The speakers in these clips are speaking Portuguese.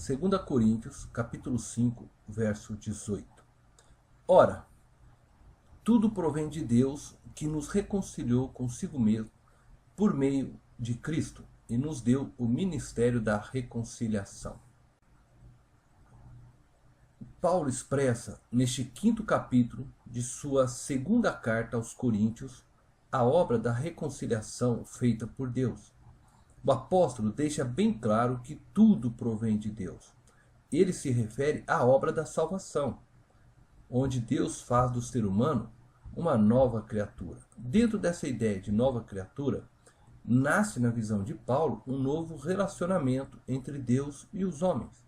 2 Coríntios, capítulo 5, verso 18. Ora, tudo provém de Deus, que nos reconciliou consigo mesmo por meio de Cristo e nos deu o ministério da reconciliação. Paulo expressa neste 5º capítulo de sua segunda carta aos Coríntios a obra da reconciliação feita por Deus. O apóstolo deixa bem claro que tudo provém de Deus. Ele se refere à obra da salvação, onde Deus faz do ser humano uma nova criatura. Dentro dessa ideia de nova criatura, nasce na visão de Paulo um novo relacionamento entre Deus e os homens.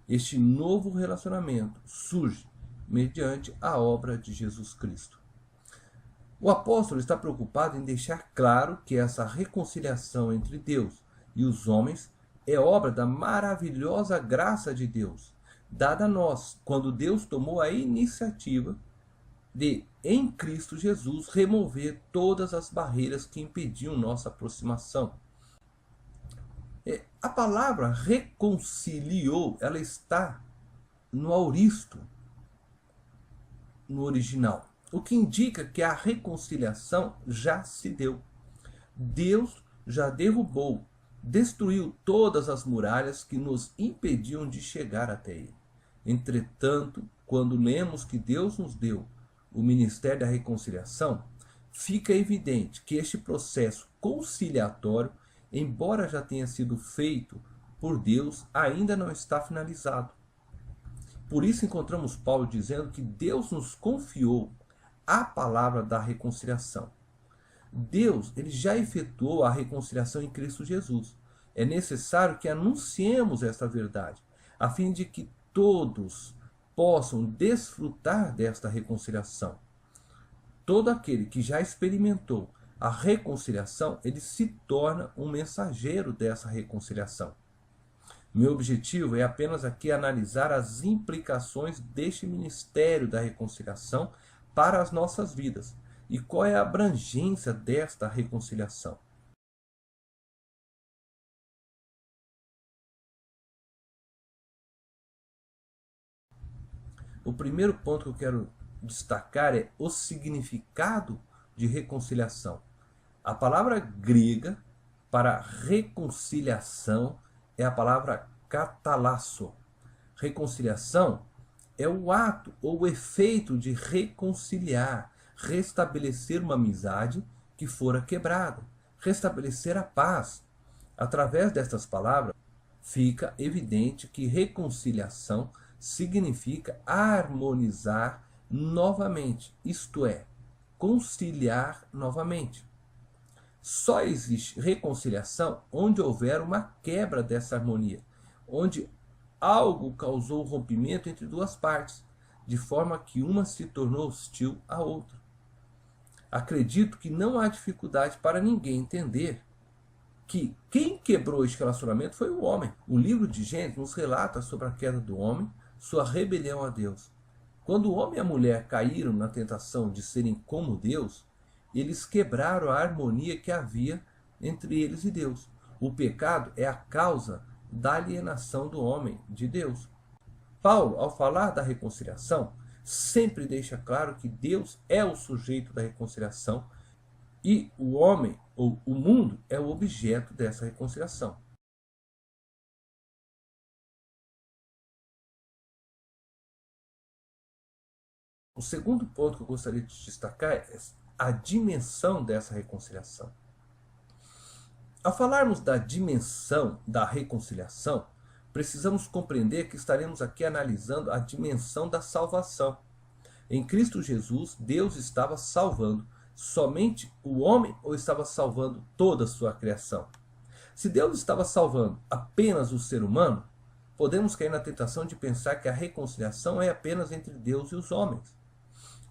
Este novo relacionamento surge mediante a obra de Jesus Cristo. O apóstolo está preocupado em deixar claro que essa reconciliação entre Deus e os homens é obra da maravilhosa graça de Deus, dada a nós, quando Deus tomou a iniciativa de, em Cristo Jesus, remover todas as barreiras que impediam nossa aproximação. A palavra reconciliou, ela está no auristo, no original, o que indica que a reconciliação já se deu. Deus já derrubou, destruiu todas as muralhas que nos impediam de chegar até Ele. Entretanto, quando lemos que Deus nos deu o ministério da reconciliação, fica evidente que este processo conciliatório, embora já tenha sido feito por Deus, ainda não está finalizado. Por isso encontramos Paulo dizendo que Deus nos confiou a palavra da reconciliação. Deus, ele já efetuou a reconciliação em Cristo Jesus. É necessário que anunciemos esta verdade, a fim de que todos possam desfrutar desta reconciliação. Todo aquele que já experimentou a reconciliação, ele se torna um mensageiro dessa reconciliação. Meu objetivo é apenas aqui analisar as implicações deste ministério da reconciliação para as nossas vidas e qual é a abrangência desta reconciliação. O primeiro ponto que eu quero destacar é o significado de reconciliação. A palavra grega para reconciliação é a palavra katalasso. Reconciliação é o ato ou o efeito de reconciliar, restabelecer uma amizade que fora quebrada, restabelecer a paz. Através destas palavras, fica evidente que reconciliação significa harmonizar novamente, isto é, conciliar novamente. Só existe reconciliação onde houver uma quebra dessa harmonia, onde algo causou rompimento entre duas partes, de forma que uma se tornou hostil à outra. Acredito que não há dificuldade para ninguém entender que quem quebrou este relacionamento foi o homem. O livro de Gênesis nos relata sobre a queda do homem, sua rebelião a Deus. Quando o homem e a mulher caíram na tentação de serem como Deus, eles quebraram a harmonia que havia entre eles e Deus. O pecado é a causa da alienação do homem de Deus. Paulo, ao falar da reconciliação, sempre deixa claro que Deus é o sujeito da reconciliação e o homem, ou o mundo, é o objeto dessa reconciliação. O segundo ponto que eu gostaria de destacar é a dimensão dessa reconciliação. Ao falarmos da dimensão da reconciliação, precisamos compreender que estaremos aqui analisando a dimensão da salvação. Em Cristo Jesus, Deus estava salvando somente o homem ou estava salvando toda a sua criação? Se Deus estava salvando apenas o ser humano, podemos cair na tentação de pensar que a reconciliação é apenas entre Deus e os homens.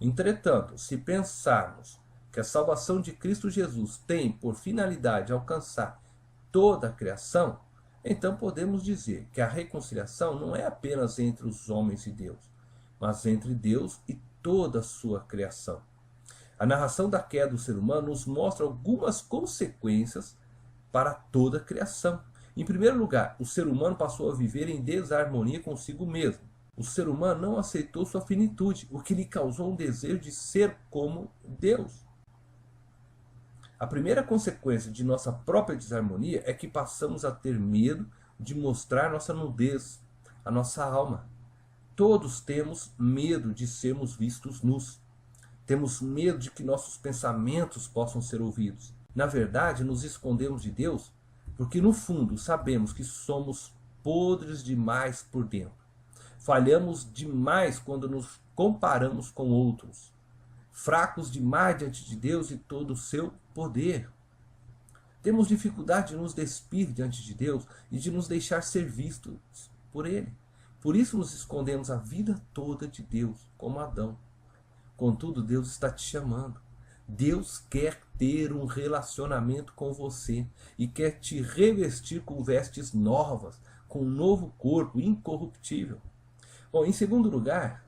Entretanto, se pensarmos que a salvação de Cristo Jesus tem por finalidade alcançar toda a criação, então podemos dizer que a reconciliação não é apenas entre os homens e Deus, mas entre Deus e toda a sua criação. A narração da queda do ser humano nos mostra algumas consequências para toda a criação. Em primeiro lugar, o ser humano passou a viver em desarmonia consigo mesmo. O ser humano não aceitou sua finitude, o que lhe causou um desejo de ser como Deus. A primeira consequência de nossa própria desarmonia é que passamos a ter medo de mostrar nossa nudez, a nossa alma. Todos temos medo de sermos vistos nus. Temos medo de que nossos pensamentos possam ser ouvidos. Na verdade, nos escondemos de Deus porque, no fundo, sabemos que somos podres demais por dentro. Falhamos demais quando nos comparamos com outros. Fracos demais diante de Deus e todo o seu poder. Temos dificuldade de nos despir diante de Deus e de nos deixar ser vistos por Ele. Por isso nos escondemos a vida toda de Deus, como Adão. Contudo, Deus está te chamando. Deus quer ter um relacionamento com você e quer te revestir com vestes novas, com um novo corpo incorruptível. Bom, em segundo lugar,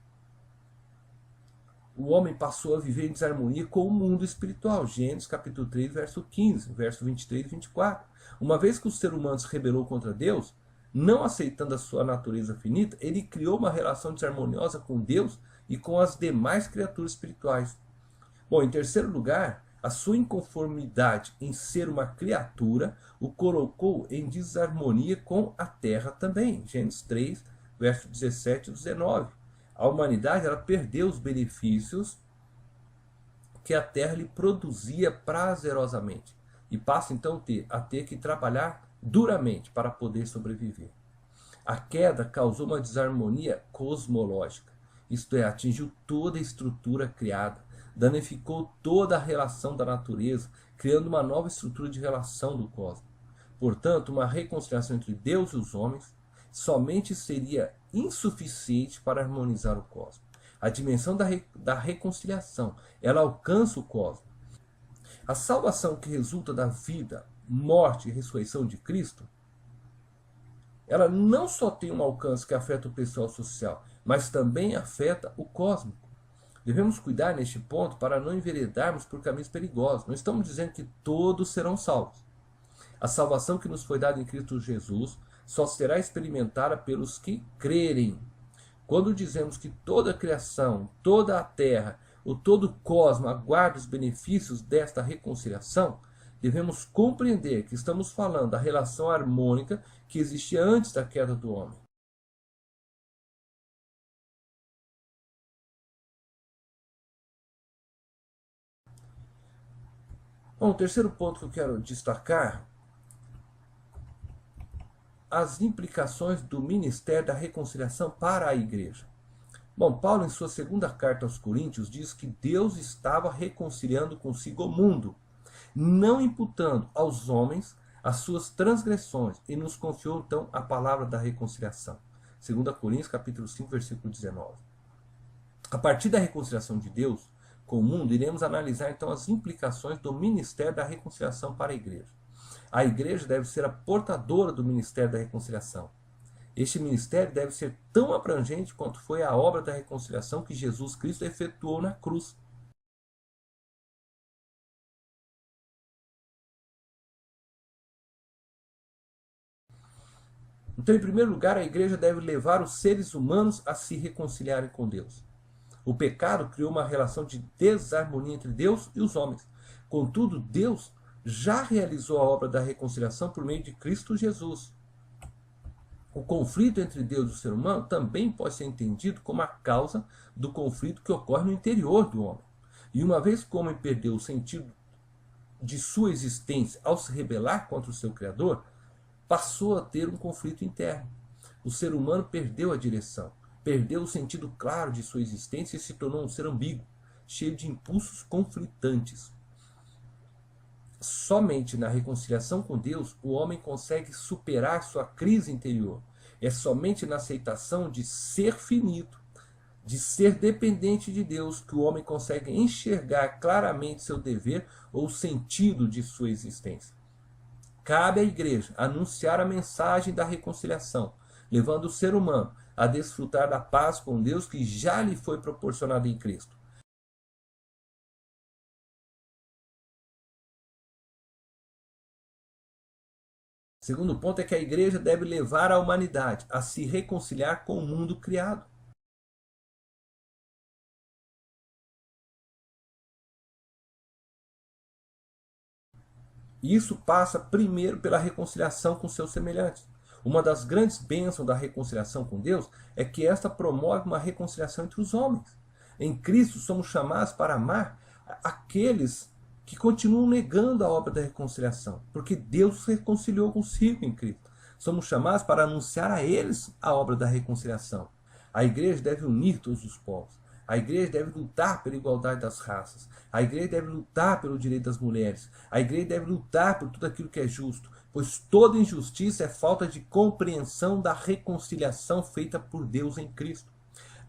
o homem passou a viver em desarmonia com o mundo espiritual. Gênesis capítulo 3, verso 15, verso 23 e 24. Uma vez que o ser humano se rebelou contra Deus, não aceitando a sua natureza finita, ele criou uma relação desarmoniosa com Deus e com as demais criaturas espirituais. Bom, em terceiro lugar, a sua inconformidade em ser uma criatura o colocou em desarmonia com a terra também. Gênesis 3, verso 17 e 19. A humanidade ela perdeu os benefícios que a terra lhe produzia prazerosamente e passa então a ter que trabalhar duramente para poder sobreviver. A queda causou uma desarmonia cosmológica, isto é, atingiu toda a estrutura criada, danificou toda a relação da natureza, criando uma nova estrutura de relação do cosmos. Portanto, uma reconciliação entre Deus e os homens somente seria insuficiente para harmonizar o cosmos. A dimensão da reconciliação, ela alcança o cosmos. A salvação que resulta da vida, morte e ressurreição de Cristo, ela não só tem um alcance que afeta o pessoal social, mas também afeta o cósmico. Devemos cuidar neste ponto para não enveredarmos por caminhos perigosos. Não estamos dizendo que todos serão salvos. A salvação que nos foi dada em Cristo Jesus só será experimentada pelos que crerem. Quando dizemos que toda a criação, toda a terra, ou todo o cosmos aguarda os benefícios desta reconciliação, devemos compreender que estamos falando da relação harmônica que existia antes da queda do homem. Bom, o terceiro ponto que eu quero destacar, as implicações do ministério da reconciliação para a igreja. Bom, Paulo, em sua segunda carta aos Coríntios, diz que Deus estava reconciliando consigo o mundo, não imputando aos homens as suas transgressões, e nos confiou então a palavra da reconciliação. 2 Coríntios capítulo 5, versículo 19. A partir da reconciliação de Deus com o mundo, iremos analisar então as implicações do ministério da reconciliação para a igreja. A igreja deve ser a portadora do ministério da reconciliação. Este ministério deve ser tão abrangente quanto foi a obra da reconciliação que Jesus Cristo efetuou na cruz. Então, em primeiro lugar, a igreja deve levar os seres humanos a se reconciliarem com Deus. O pecado criou uma relação de desarmonia entre Deus e os homens. Contudo, Deus já realizou a obra da reconciliação por meio de Cristo Jesus. O conflito entre Deus e o ser humano também pode ser entendido como a causa do conflito que ocorre no interior do homem. E uma vez que o homem perdeu o sentido de sua existência ao se rebelar contra o seu Criador, passou a ter um conflito interno. O ser humano perdeu a direção, perdeu o sentido claro de sua existência e se tornou um ser ambíguo, cheio de impulsos conflitantes. Somente na reconciliação com Deus o homem consegue superar sua crise interior. É somente na aceitação de ser finito, de ser dependente de Deus, que o homem consegue enxergar claramente seu dever ou o sentido de sua existência. Cabe à igreja anunciar a mensagem da reconciliação, levando o ser humano a desfrutar da paz com Deus que já lhe foi proporcionada em Cristo. Segundo ponto é que a igreja deve levar a humanidade a se reconciliar com o mundo criado. E isso passa primeiro pela reconciliação com seus semelhantes. Uma das grandes bênçãos da reconciliação com Deus é que esta promove uma reconciliação entre os homens. Em Cristo somos chamados para amar aqueles que continuam negando a obra da reconciliação, porque Deus se reconciliou consigo em Cristo. Somos chamados para anunciar a eles a obra da reconciliação. A igreja deve unir todos os povos. A igreja deve lutar pela igualdade das raças. A igreja deve lutar pelo direito das mulheres. A igreja deve lutar por tudo aquilo que é justo, pois toda injustiça é falta de compreensão da reconciliação feita por Deus em Cristo.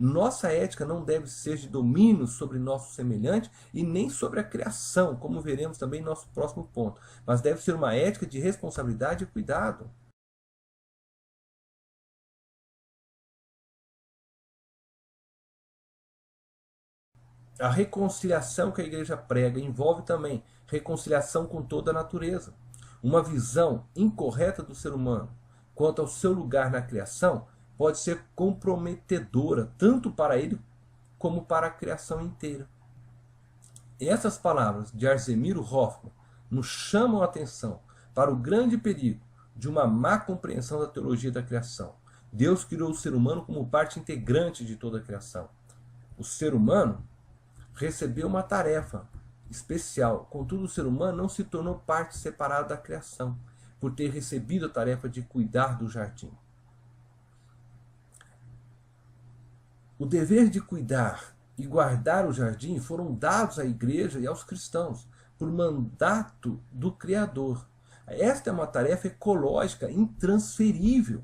Nossa ética não deve ser de domínio sobre nosso semelhante e nem sobre a criação, como veremos também em nosso próximo ponto, mas deve ser uma ética de responsabilidade e cuidado. A reconciliação que a igreja prega envolve também reconciliação com toda a natureza. Uma visão incorreta do ser humano quanto ao seu lugar na criação pode ser comprometedora tanto para ele como para a criação inteira. E essas palavras de Arzemiro Hoffmann nos chamam a atenção para o grande perigo de uma má compreensão da teologia da criação. Deus criou o ser humano como parte integrante de toda a criação. O ser humano recebeu uma tarefa especial, contudo o ser humano não se tornou parte separada da criação, por ter recebido a tarefa de cuidar do jardim. O dever de cuidar e guardar o jardim foram dados à igreja e aos cristãos, por mandato do Criador. Esta é uma tarefa ecológica intransferível.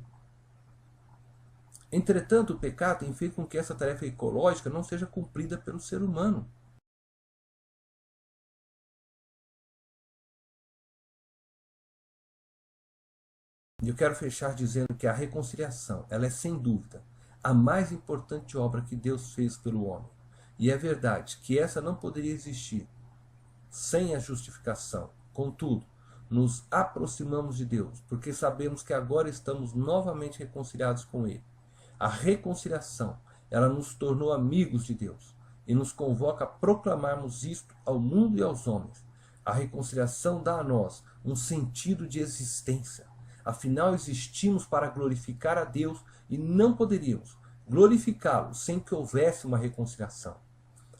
Entretanto, o pecado tem feito com que essa tarefa ecológica não seja cumprida pelo ser humano. E eu quero fechar dizendo que a reconciliação, ela é sem dúvida a mais importante obra que Deus fez pelo homem. E é verdade que essa não poderia existir sem a justificação. Contudo, nos aproximamos de Deus, porque sabemos que agora estamos novamente reconciliados com Ele. A reconciliação, ela nos tornou amigos de Deus e nos convoca a proclamarmos isto ao mundo e aos homens. A reconciliação dá a nós um sentido de existência. Afinal, existimos para glorificar a Deus e não poderíamos glorificá-lo sem que houvesse uma reconciliação.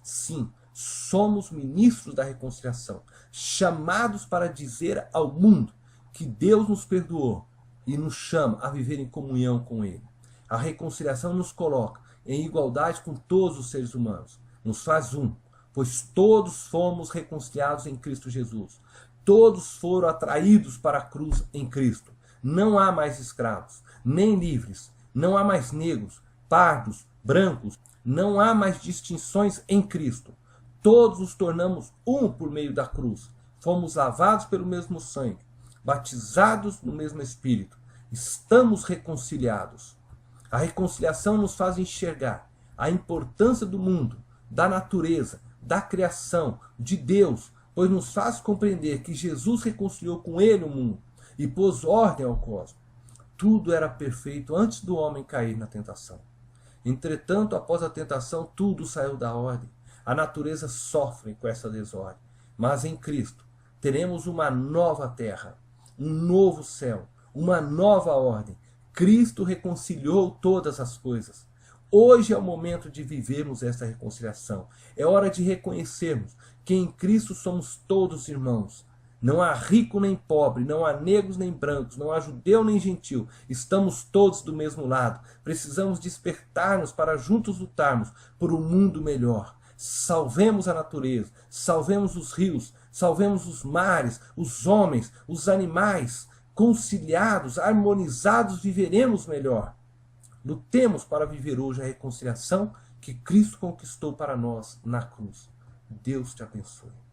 Sim, somos ministros da reconciliação, chamados para dizer ao mundo que Deus nos perdoou e nos chama a viver em comunhão com Ele. A reconciliação nos coloca em igualdade com todos os seres humanos, nos faz um, pois todos fomos reconciliados em Cristo Jesus. Todos foram atraídos para a cruz em Cristo. Não há mais escravos, nem livres, não há mais negros, pardos, brancos, não há mais distinções em Cristo. Todos nos tornamos um por meio da cruz. Fomos lavados pelo mesmo sangue, batizados no mesmo Espírito. Estamos reconciliados. A reconciliação nos faz enxergar a importância do mundo, da natureza, da criação, de Deus, pois nos faz compreender que Jesus reconciliou com Ele o mundo e pôs ordem ao cosmos. Tudo era perfeito antes do homem cair na tentação. Entretanto, após a tentação, tudo saiu da ordem. A natureza sofre com essa desordem. Mas em Cristo teremos uma nova terra, um novo céu, uma nova ordem. Cristo reconciliou todas as coisas. Hoje é o momento de vivermos essa reconciliação. É hora de reconhecermos que em Cristo somos todos irmãos. Não há rico nem pobre, não há negros nem brancos, não há judeu nem gentil. Estamos todos do mesmo lado. Precisamos despertar-nos para juntos lutarmos por um mundo melhor. Salvemos a natureza, salvemos os rios, salvemos os mares, os homens, os animais. Conciliados, harmonizados, viveremos melhor. Lutemos para viver hoje a reconciliação que Cristo conquistou para nós na cruz. Deus te abençoe.